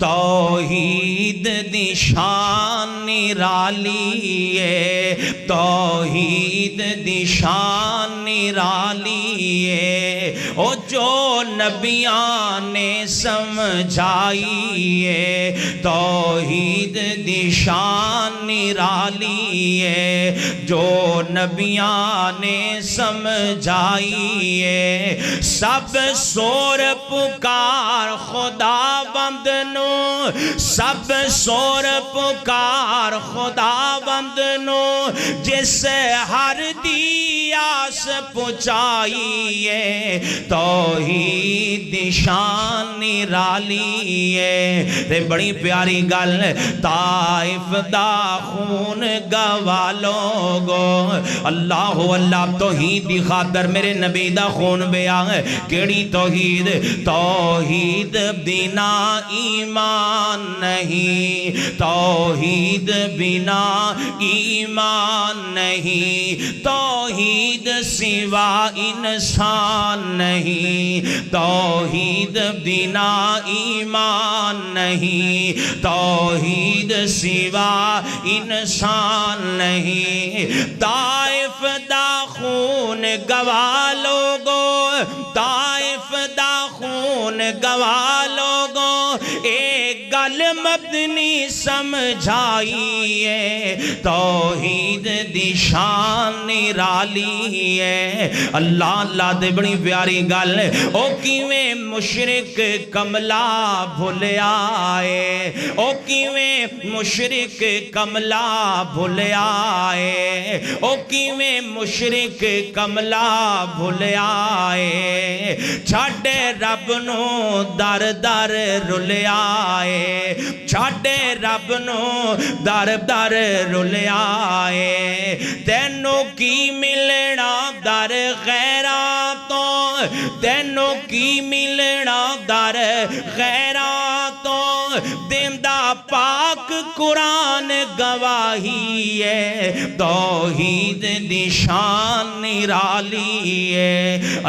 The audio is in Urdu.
توحید دی شان نرالی ہے، توحید دی شان نرالی ہے، او جو نبیاں نے سمجھائی ہے، توحید دی شان نرالی ہے، جو نبیاں نے سمجھائی ہے۔ سب سور پکار خدا بند نو، سب سور پکار خدا بند نو، جس ہر دی آس پچائی ہے، توحید دی شان نرالی ہے۔ تے بڑی پیاری گل، طائف دا خون گوا لوگو، اللہ اللہ توحید دی خاطر میرے نبی دا خون بیا ہے۔ کیڑی توحید؟ توحید بنا ایمان نہیں، توحید بنا ایمان نہیں، توحید سوا انسان نہیں، توحید بنا ایمان نہیں، توحید سوا انسان نہیں۔ طائف دا خون گوا لوگو، طائف دا خون گوا لوگو، ایک گل مبنی سمجھائی ہے، توحید دی شان نرالی ہے۔ اللہ اللہ دے بڑی پیاری گل، او کیویں مشرک کملا بھولے آئے، او کیویں مشرک کملا بھولے آئے، او کیویں مشرک کملا بھولے آئے، چھاڑے رب نو در در رلے آئے، چھاڑے رب نو در در رلے آئے، تینوں کی ملنا در غیراتوں، تینوں کی ملنا در غیراتوں، دیندہ پاک قرآن گواہی ہے، توحید دی شان نرالی ہے۔